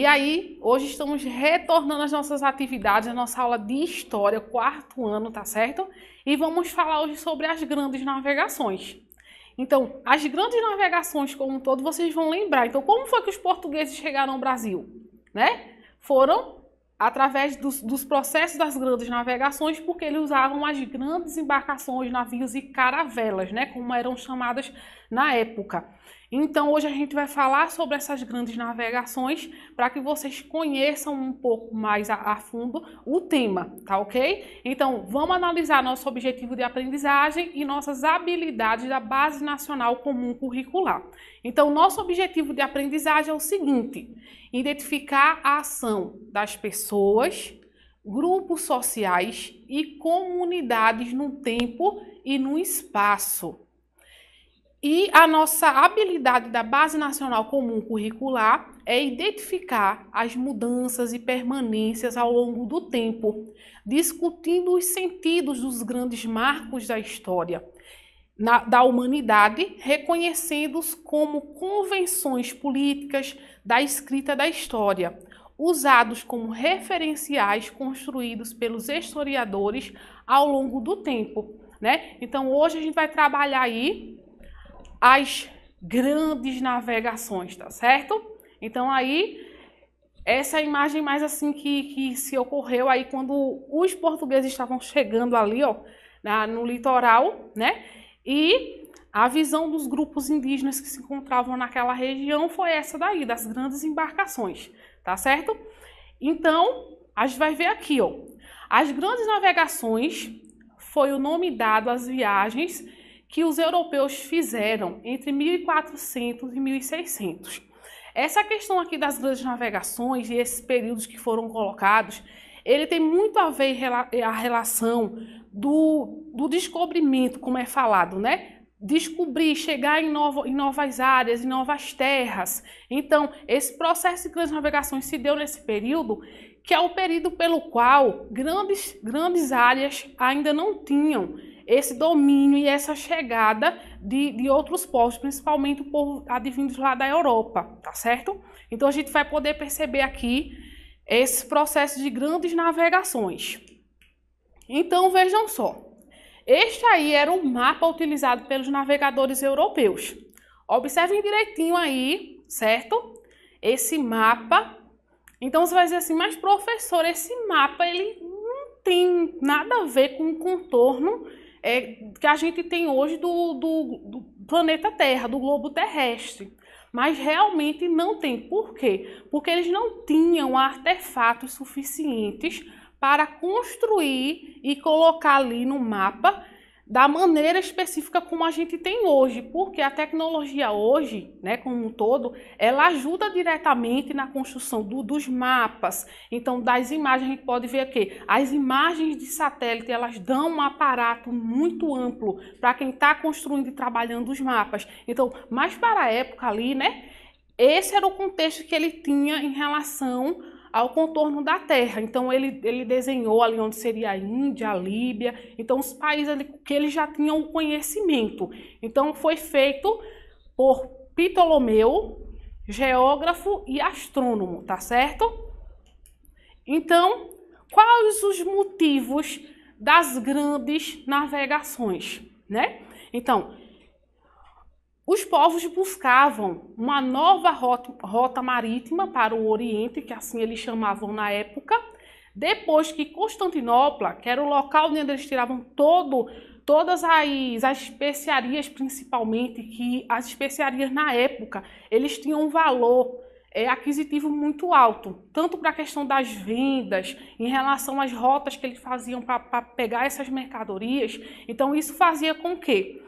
E aí, hoje estamos retornando às nossas atividades, a nossa aula de História, 4º ano, tá certo? E vamos falar hoje sobre as grandes navegações. Então, as grandes navegações como um todo, vocês vão lembrar. Então, como foi que os portugueses chegaram ao Brasil? Né? Foram através dos processos das grandes navegações, porque eles usavam as grandes embarcações, navios e caravelas, né? Como eram chamadas na época. Então, hoje a gente vai falar sobre essas grandes navegações para que vocês conheçam um pouco mais a fundo o tema, tá ok? Então, vamos analisar nosso objetivo de aprendizagem e nossas habilidades da Base Nacional Comum Curricular. Então, nosso objetivo de aprendizagem é o seguinte: identificar a ação das pessoas, grupos sociais e comunidades no tempo e no espaço. E a nossa habilidade da Base Nacional Comum Curricular é identificar as mudanças e permanências ao longo do tempo, discutindo os sentidos dos grandes marcos da história da humanidade, reconhecendo-os como convenções políticas da escrita da história, usados como referenciais construídos pelos historiadores ao longo do tempo, né? Então, hoje a gente vai trabalhar aí as grandes navegações, tá certo? Então aí, essa é a imagem mais assim que se ocorreu aí quando os portugueses estavam chegando ali, ó, no litoral, né? E a visão dos grupos indígenas que se encontravam naquela região foi essa daí, das grandes embarcações, tá certo? Então, a gente vai ver aqui, ó, as grandes navegações foi o nome dado às viagens que os europeus fizeram entre 1400 e 1600. Essa questão aqui das grandes navegações e esses períodos que foram colocados, ele tem muito a ver a relação do descobrimento, como é falado, né? Descobrir, chegar em novas áreas, em novas terras. Então, esse processo de grandes navegações se deu nesse período, que é o período pelo qual grandes áreas ainda não tinham esse domínio e essa chegada de outros povos, principalmente o povo advindos lá da Europa, tá certo? Então a gente vai poder perceber aqui esse processo de grandes navegações. Então vejam só, este aí era o mapa utilizado pelos navegadores europeus. Observem direitinho aí, certo? Esse mapa. Então você vai dizer assim, mas professor, esse mapa ele não tem nada a ver com o contorno que a gente tem hoje do planeta Terra, do globo terrestre. Mas realmente não tem. Por quê? Porque eles não tinham artefatos suficientes para construir e colocar ali no mapa da maneira específica como a gente tem hoje, porque a tecnologia hoje, né, como um todo, ela ajuda diretamente na construção dos mapas. Então, das imagens, a gente pode ver aqui, as imagens de satélite, elas dão um aparato muito amplo para quem está construindo e trabalhando os mapas. Então, mas para a época ali, né, esse era o contexto que ele tinha em relação ao contorno da Terra. Então ele desenhou ali onde seria a Índia, a Líbia, então os países ali que ele já tinham o conhecimento. Então foi feito por Ptolomeu, geógrafo e astrônomo, tá certo? Então, quais os motivos das grandes navegações, né? Então, os povos buscavam uma nova rota marítima para o Oriente, que assim eles chamavam na época, depois que Constantinopla, que era o local onde eles tiravam todas as especiarias, principalmente, que as especiarias na época, eles tinham um valor aquisitivo muito alto, tanto para a questão das vendas, em relação às rotas que eles faziam para pegar essas mercadorias. Então isso fazia com que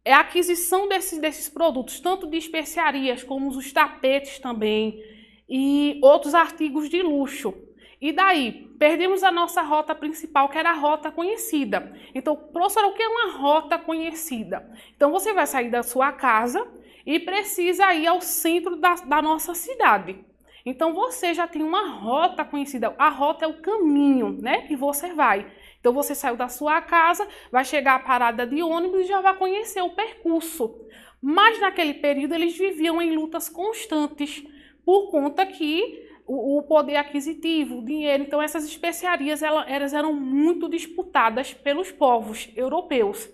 a aquisição desses produtos, tanto de especiarias como os tapetes também e outros artigos de luxo. E daí, perdemos a nossa rota principal, que era a rota conhecida. Então, professor, o que é uma rota conhecida? Então, você vai sair da sua casa e precisa ir ao centro da nossa cidade. Então, você já tem uma rota conhecida. A rota é o caminho, né, que você vai. Então, você saiu da sua casa, vai chegar à parada de ônibus e já vai conhecer o percurso. Mas, naquele período, eles viviam em lutas constantes por conta que o poder aquisitivo, o dinheiro, então essas especiarias elas eram muito disputadas pelos povos europeus.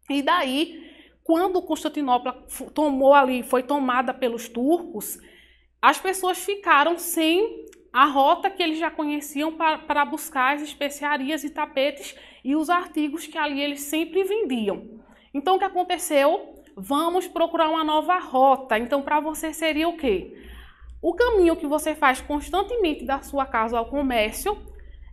E daí, quando Constantinopla foi tomada pelos turcos, as pessoas ficaram sem a rota que eles já conheciam para buscar as especiarias e tapetes e os artigos que ali eles sempre vendiam. Então, o que aconteceu? Vamos procurar uma nova rota. Então, para você seria o quê? O caminho que você faz constantemente da sua casa ao comércio,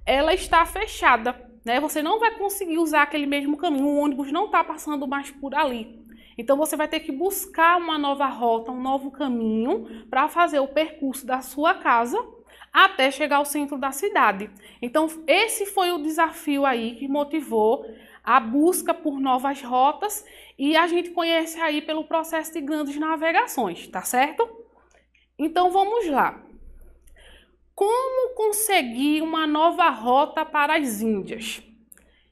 ela está fechada, né? Você não vai conseguir usar aquele mesmo caminho, o ônibus não está passando mais por ali. Então, você vai ter que buscar uma nova rota, um novo caminho para fazer o percurso da sua casa até chegar ao centro da cidade. Então, esse foi o desafio aí que motivou a busca por novas rotas e a gente conhece aí pelo processo de grandes navegações, tá certo? Então, vamos lá. Como conseguir uma nova rota para as Índias?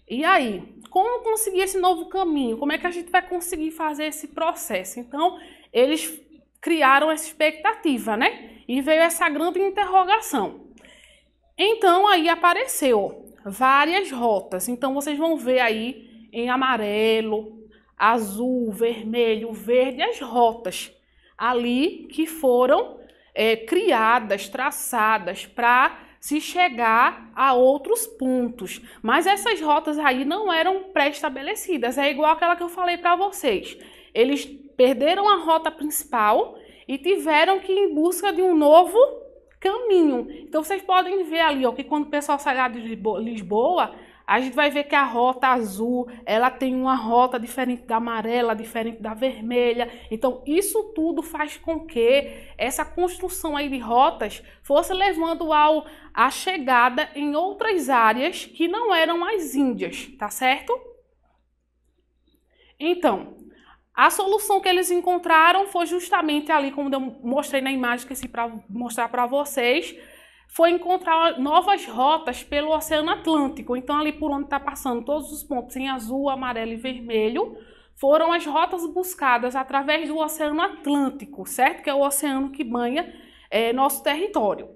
E aí, como conseguir esse novo caminho? Como é que a gente vai conseguir fazer esse processo? Então, eles criaram essa expectativa, né? E veio essa grande interrogação. Então, aí apareceu várias rotas. Então, vocês vão ver aí em amarelo, azul, vermelho, verde, as rotas ali que foram criadas, traçadas para se chegar a outros pontos. Mas essas rotas aí não eram pré-estabelecidas. É igual aquela que eu falei para vocês. Eles perderam a rota principal e tiveram que ir em busca de um novo caminho. Então, vocês podem ver ali, ó, que quando o pessoal sai lá de Lisboa, a gente vai ver que a rota azul, ela tem uma rota diferente da amarela, diferente da vermelha. Então, isso tudo faz com que essa construção aí de rotas fosse levando à chegada em outras áreas que não eram as Índias, tá certo? Então, a solução que eles encontraram foi justamente ali, como eu mostrei na imagem que esqueci para mostrar para vocês, foi encontrar novas rotas pelo Oceano Atlântico. Então, ali por onde está passando todos os pontos em azul, amarelo e vermelho, foram as rotas buscadas através do Oceano Atlântico, certo? Que é o oceano que banha nosso território.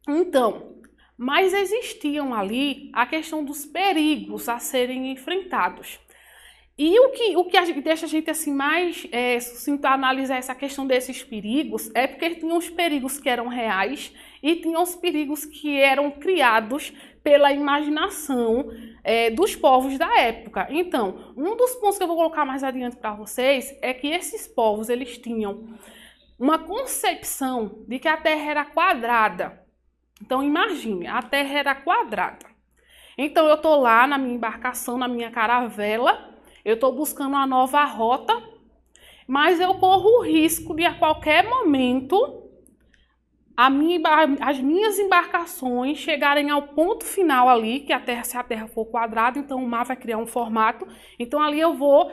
Então, mas existiam ali a questão dos perigos a serem enfrentados. E o que deixa a gente assim mais analisar essa questão desses perigos é porque tinham os perigos que eram reais e tinham os perigos que eram criados pela imaginação dos povos da época. Então, um dos pontos que eu vou colocar mais adiante para vocês é que esses povos eles tinham uma concepção de que a Terra era quadrada. Então, imagine, a Terra era quadrada. Então, eu estou lá na minha embarcação, na minha caravela, eu estou buscando uma nova rota, mas eu corro o risco de a qualquer momento as minhas embarcações chegarem ao ponto final ali, que se a Terra for quadrada, então o mar vai criar um formato, então ali eu vou,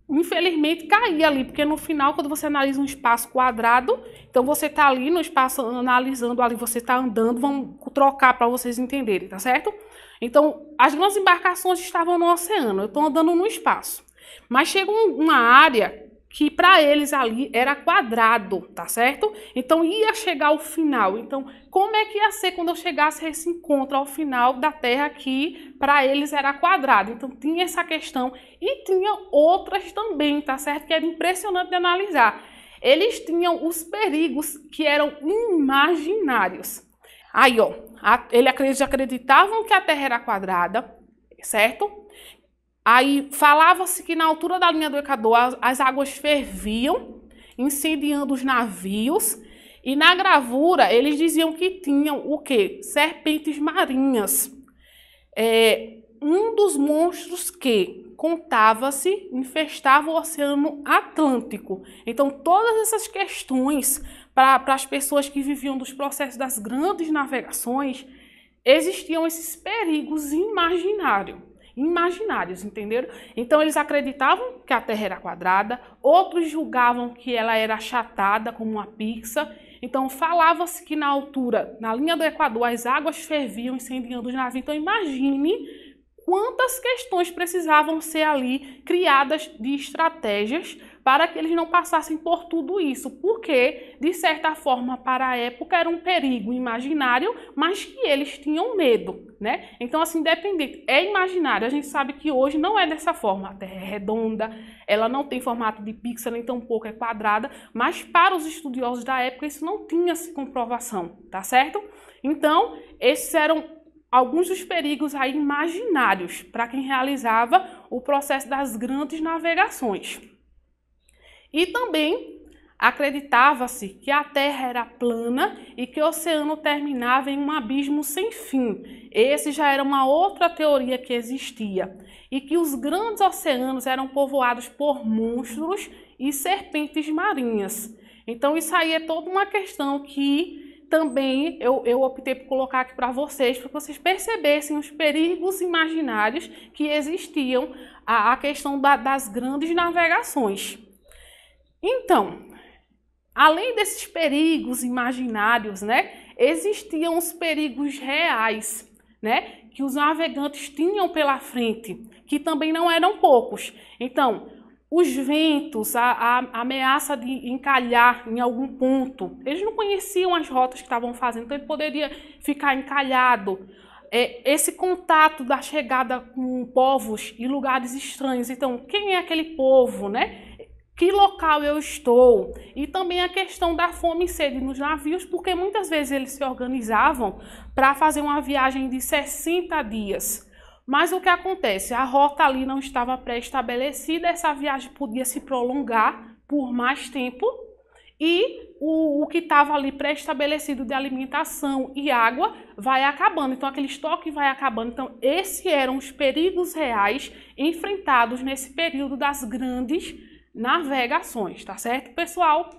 infelizmente, cair ali, porque no final, quando você analisa um espaço quadrado, então você está ali no espaço analisando ali, você está andando, vamos trocar para vocês entenderem, tá certo? Então, as grandes embarcações estavam no oceano, eu estou andando no espaço. Mas chega uma área que para eles ali era quadrado, tá certo? Então, ia chegar ao final. Então, como é que ia ser quando eu chegasse a esse encontro ao final da Terra que para eles era quadrado? Então, tinha essa questão e tinha outras também, tá certo? Que era impressionante de analisar. Eles tinham os perigos que eram imaginários. Aí, ó, eles acreditavam que a Terra era quadrada, certo? Aí falava-se que na altura da linha do Equador as águas ferviam, incendiando os navios. E na gravura eles diziam que tinham o quê? Serpentes marinhas. Um dos monstros que contava-se infestava o Oceano Atlântico. Então todas essas questões para as pessoas que viviam dos processos das grandes navegações, existiam esses perigos imaginários, entenderam? Então eles acreditavam que a Terra era quadrada, outros julgavam que ela era achatada como uma pizza. Então falava-se que na altura, na linha do Equador, as águas ferviam incendiando os navios. Então imagine quantas questões precisavam ser ali criadas de estratégias para que eles não passassem por tudo isso, porque, de certa forma, para a época era um perigo imaginário, mas que eles tinham medo, né? Então, assim, independente, é imaginário, a gente sabe que hoje não é dessa forma, a Terra é redonda, ela não tem formato de pixel, nem tampouco é quadrada, mas para os estudiosos da época isso não tinha comprovação, tá certo? Então, esses eram alguns dos perigos aí imaginários para quem realizava o processo das grandes navegações. E também acreditava-se que a Terra era plana e que o oceano terminava em um abismo sem fim. Esse já era uma outra teoria que existia. E que os grandes oceanos eram povoados por monstros e serpentes marinhas. Então isso aí é toda uma questão que também eu optei por colocar aqui para vocês percebessem os perigos imaginários que existiam a questão das grandes navegações. Então, além desses perigos imaginários, né, existiam os perigos reais, né, que os navegantes tinham pela frente, que também não eram poucos. Então, os ventos, a ameaça de encalhar em algum ponto, eles não conheciam as rotas que estavam fazendo, então ele poderia ficar encalhado. Esse contato da chegada com povos e lugares estranhos, então, quem é aquele povo, né? Que local eu estou? E também a questão da fome e sede nos navios, porque muitas vezes eles se organizavam para fazer uma viagem de 60 dias. Mas o que acontece? A rota ali não estava pré-estabelecida, essa viagem podia se prolongar por mais tempo e o que estava ali pré-estabelecido de alimentação e água vai acabando. Então aquele estoque vai acabando. Então esses eram os perigos reais enfrentados nesse período das grandes navegações, tá certo, pessoal?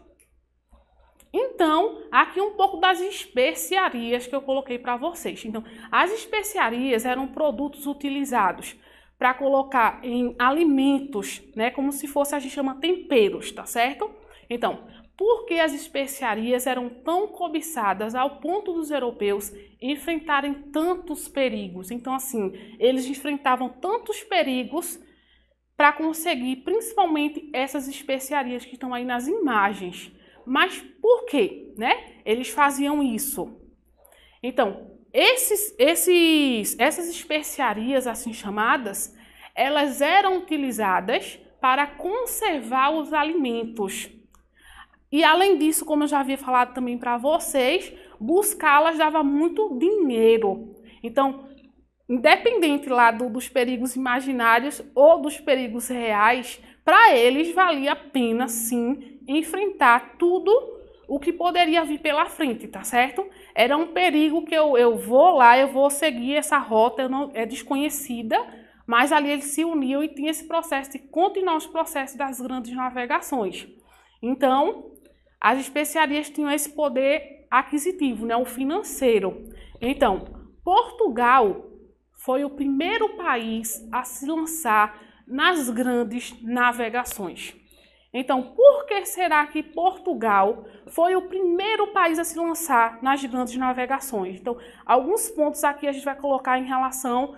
Então, aqui um pouco das especiarias que eu coloquei para vocês. Então, as especiarias eram produtos utilizados para colocar em alimentos, né, como se fosse, a gente chama temperos, tá certo? Então, por que as especiarias eram tão cobiçadas ao ponto dos europeus enfrentarem tantos perigos? Então, assim, eles enfrentavam tantos perigos para conseguir principalmente essas especiarias que estão aí nas imagens. Mas por quê, né? Eles faziam isso. Então, essas especiarias assim chamadas, elas eram utilizadas para conservar os alimentos. E além disso, como eu já havia falado também para vocês, buscá-las dava muito dinheiro. Então, independente lá dos perigos imaginários ou dos perigos reais, para eles valia a pena sim enfrentar tudo o que poderia vir pela frente, tá certo? Era um perigo que eu vou lá, eu vou seguir essa rota, é desconhecida, mas ali eles se uniam e tinha esse processo de continuar os processos das grandes navegações. Então, as especiarias tinham esse poder aquisitivo, né, o financeiro. Então, Portugal foi o primeiro país a se lançar nas grandes navegações. Então, por que será que Portugal foi o primeiro país a se lançar nas grandes navegações? Então, alguns pontos aqui a gente vai colocar em relação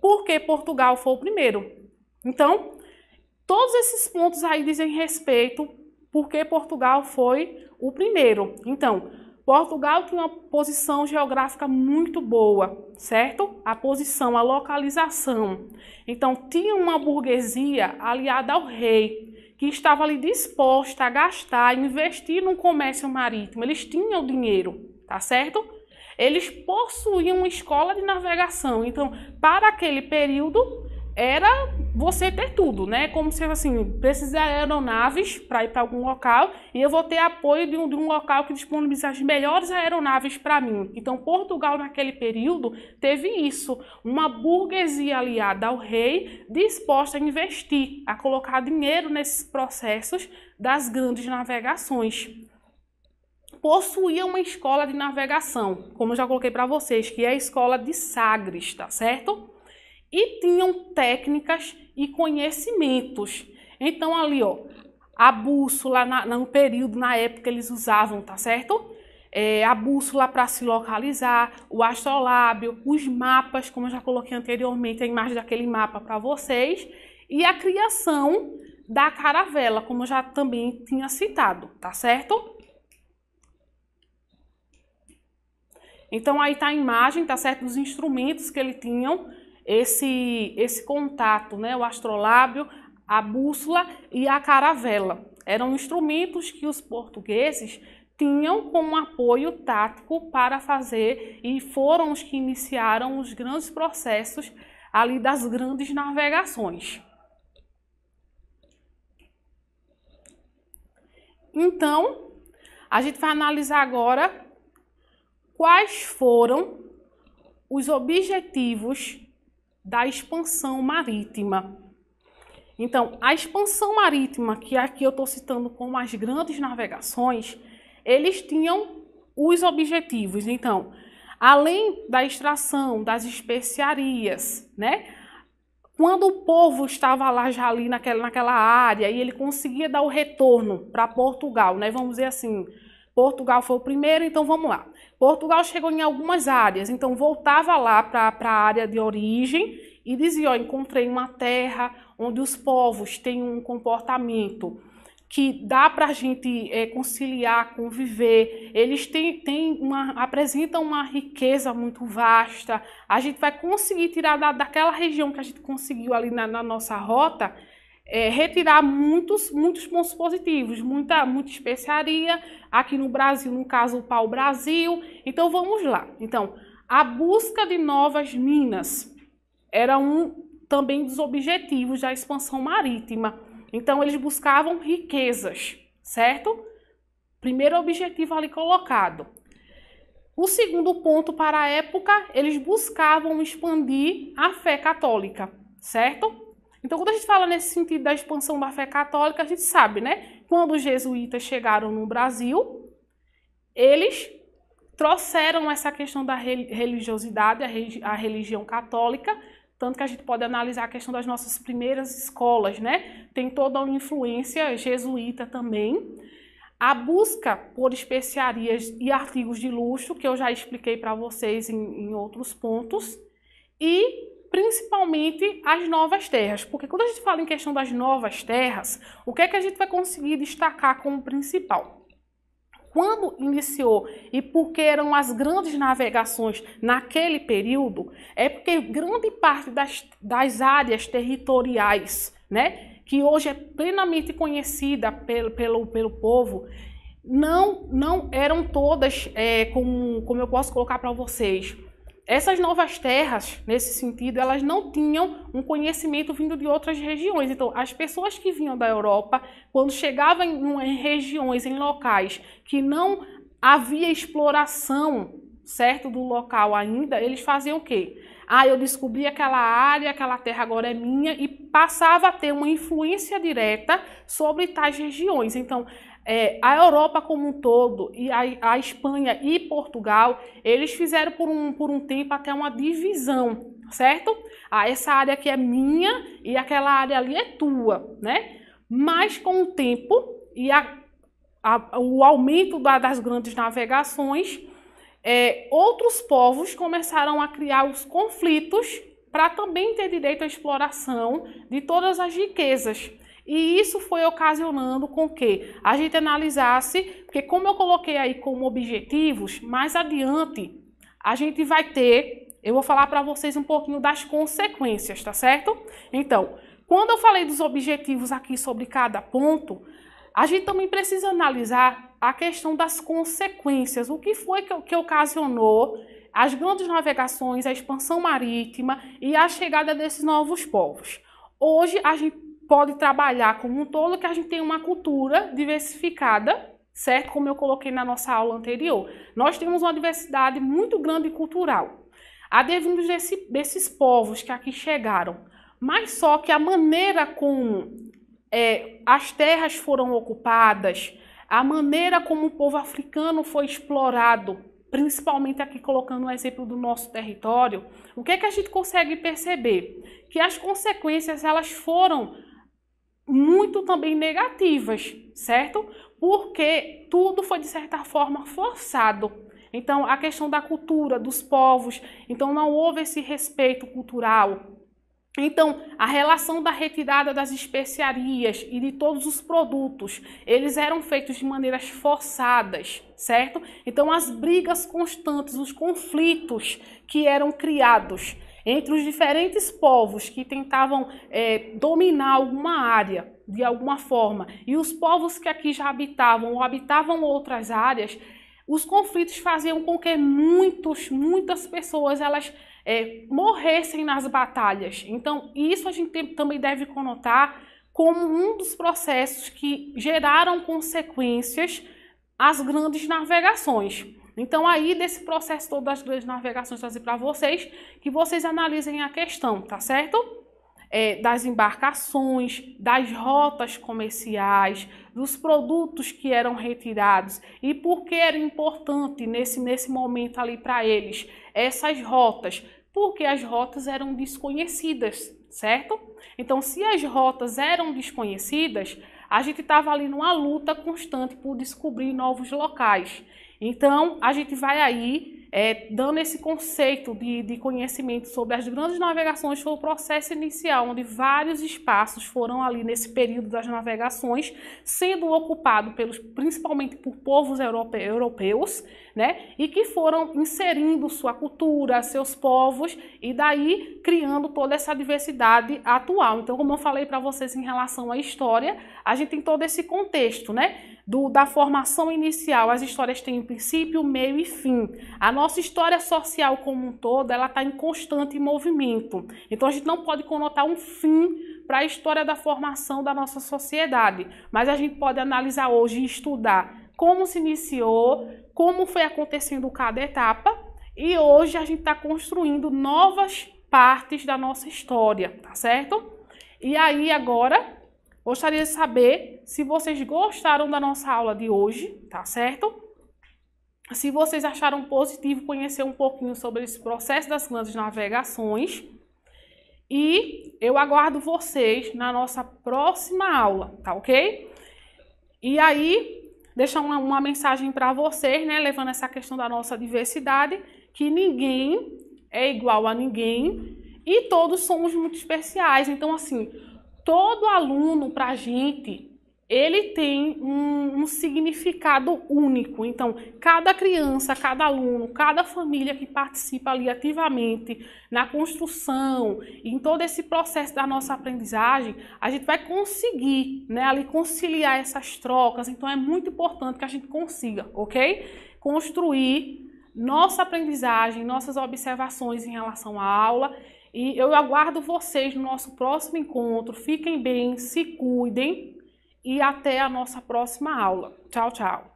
por que Portugal foi o primeiro. Então, todos esses pontos aí dizem respeito por que Portugal foi o primeiro. Então, Portugal tinha uma posição geográfica muito boa, certo? A posição, a localização. Então, tinha uma burguesia aliada ao rei, que estava ali disposta a gastar, a investir no comércio marítimo. Eles tinham dinheiro, tá certo? Eles possuíam uma escola de navegação. Então, para aquele período, era você ter tudo, né? Como se assim, precisa de aeronaves para ir para algum local e eu vou ter apoio de um local que disponibiliza as melhores aeronaves para mim. Então, Portugal naquele período teve isso, uma burguesia aliada ao rei disposta a investir, a colocar dinheiro nesses processos das grandes navegações. Possuía uma escola de navegação, como eu já coloquei para vocês, que é a escola de Sagres, tá certo? E tinham técnicas e conhecimentos. Então, ali, ó, a bússola, no período, na época, eles usavam, tá certo? a bússola para se localizar, o astrolábio, os mapas, como eu já coloquei anteriormente, a imagem daquele mapa para vocês, e a criação da caravela, como eu já também tinha citado, tá certo? Então aí tá a imagem, tá certo, dos instrumentos que ele tinham, esse contato, né, o astrolábio, a bússola e a caravela. Eram instrumentos que os portugueses tinham como apoio tático para fazer e foram os que iniciaram os grandes processos ali das grandes navegações. Então, a gente vai analisar agora quais foram os objetivos da expansão marítima. Então, a expansão marítima, que aqui eu estou citando como as grandes navegações, eles tinham os objetivos. Então, além da extração das especiarias, né? Quando o povo estava lá já ali naquela área e ele conseguia dar o retorno para Portugal, né? Vamos dizer assim, Portugal foi o primeiro, então vamos lá. Portugal chegou em algumas áreas, então voltava lá para a área de origem e dizia, ó, encontrei uma terra onde os povos têm um comportamento que dá para a gente conciliar, conviver, eles apresentam uma riqueza muito vasta, a gente vai conseguir tirar daquela região que a gente conseguiu ali na nossa rota, retirar muitos pontos positivos, muita especiaria, aqui no Brasil, no caso o pau-brasil. Então vamos lá. Então, a busca de novas minas era também dos objetivos da expansão marítima. Então eles buscavam riquezas, certo? Primeiro objetivo ali colocado. O segundo ponto para a época, eles buscavam expandir a fé católica, certo? Então, quando a gente fala nesse sentido da expansão da fé católica, a gente sabe, né? Quando os jesuítas chegaram no Brasil, eles trouxeram essa questão da religiosidade, a religião católica, tanto que a gente pode analisar a questão das nossas primeiras escolas, né? Tem toda uma influência jesuíta também. A busca por especiarias e artigos de luxo, que eu já expliquei para vocês em outros pontos. E principalmente as novas terras, porque quando a gente fala em questão das novas terras, o que é que a gente vai conseguir destacar como principal? Quando iniciou e porque eram as grandes navegações naquele período, é porque grande parte das áreas territoriais, né, que hoje é plenamente conhecida pelo povo, não eram todas, como eu posso colocar para vocês. Essas novas terras, nesse sentido, elas não tinham um conhecimento vindo de outras regiões. Então, as pessoas que vinham da Europa, quando chegavam em regiões, em locais que não havia exploração, certo, do local ainda, eles faziam o quê? Eu descobri aquela área, aquela terra agora é minha, e passava a ter uma influência direta sobre tais regiões. Então, a Europa como um todo, e a Espanha e Portugal, eles fizeram por um tempo até uma divisão, certo? Essa área aqui é minha e aquela área ali é tua, né? Mas com o tempo e o aumento das grandes navegações, outros povos começaram a criar os conflitos para também ter direito à exploração de todas as riquezas. E isso foi ocasionando com que a gente analisasse, porque como eu coloquei aí como objetivos, mais adiante a gente vai ter, eu vou falar para vocês um pouquinho das consequências, tá certo? Então, quando eu falei dos objetivos aqui sobre cada ponto, a gente também precisa analisar a questão das consequências, o que foi que ocasionou as grandes navegações, a expansão marítima e a chegada desses novos povos. Hoje a gente pode trabalhar como um todo que a gente tem uma cultura diversificada, certo? Como eu coloquei na nossa aula anterior. Nós temos uma diversidade muito grande cultural, advindo desses povos que aqui chegaram. Mas só que a maneira como as terras foram ocupadas, a maneira como o povo africano foi explorado, principalmente aqui colocando o exemplo do nosso território, o que é que a gente consegue perceber? Que as consequências elas foram muito também negativas, certo? porque tudo foi de certa forma forçado. Então, a questão da cultura, dos povos, então não houve esse respeito cultural. Então, a relação da retirada das especiarias e de todos os produtos, eles eram feitos de maneiras forçadas, certo? Então, as brigas constantes, os conflitos que eram criados entre os diferentes povos que tentavam dominar alguma área de alguma forma, e os povos que aqui já habitavam ou habitavam outras áreas, os conflitos faziam com que muitas pessoas elas morressem nas batalhas. Então, isso a gente também deve conotar como um dos processos que geraram consequências às grandes navegações. Então, aí, desse processo todo das grandes navegações, trazer para vocês, que vocês analisem a questão, tá certo? Das embarcações, das rotas comerciais, dos produtos que eram retirados e por que era importante nesse momento ali para eles essas rotas, porque as rotas eram desconhecidas, certo? Então, se as rotas eram desconhecidas, a gente estava ali numa luta constante por descobrir novos locais. Então, a gente vai aí dando esse conceito de conhecimento sobre as grandes navegações. Foi o processo inicial, onde vários espaços foram ali nesse período das navegações, sendo ocupado principalmente por povos europeus, né? E que foram inserindo sua cultura, seus povos, e daí criando toda essa diversidade atual. Então, como eu falei para vocês em relação à história, a gente tem todo esse contexto, né? Da formação inicial, as histórias têm princípio, meio e fim. A nossa história social como um todo, ela está em constante movimento. Então, a gente não pode conotar um fim para a história da formação da nossa sociedade, mas a gente pode analisar hoje e estudar como se iniciou, como foi acontecendo cada etapa, e hoje a gente está construindo novas partes da nossa história, tá certo? E aí, agora, gostaria de saber se vocês gostaram da nossa aula de hoje, tá certo? Se vocês acharam positivo conhecer um pouquinho sobre esse processo das grandes navegações. E eu aguardo vocês na nossa próxima aula, tá ok? E aí, deixar uma mensagem para vocês, né? Levando essa questão da nossa diversidade, que ninguém é igual a ninguém e todos somos muito especiais. Então, assim, todo aluno, para a gente, ele tem um significado único. Então, cada criança, cada aluno, cada família que participa ali ativamente na construção, em todo esse processo da nossa aprendizagem, a gente vai conseguir, né, ali conciliar essas trocas. Então, é muito importante que a gente consiga, ok? Construir nossa aprendizagem, nossas observações em relação à aula. E eu aguardo vocês no nosso próximo encontro. Fiquem bem, se cuidem e até a nossa próxima aula. Tchau, tchau!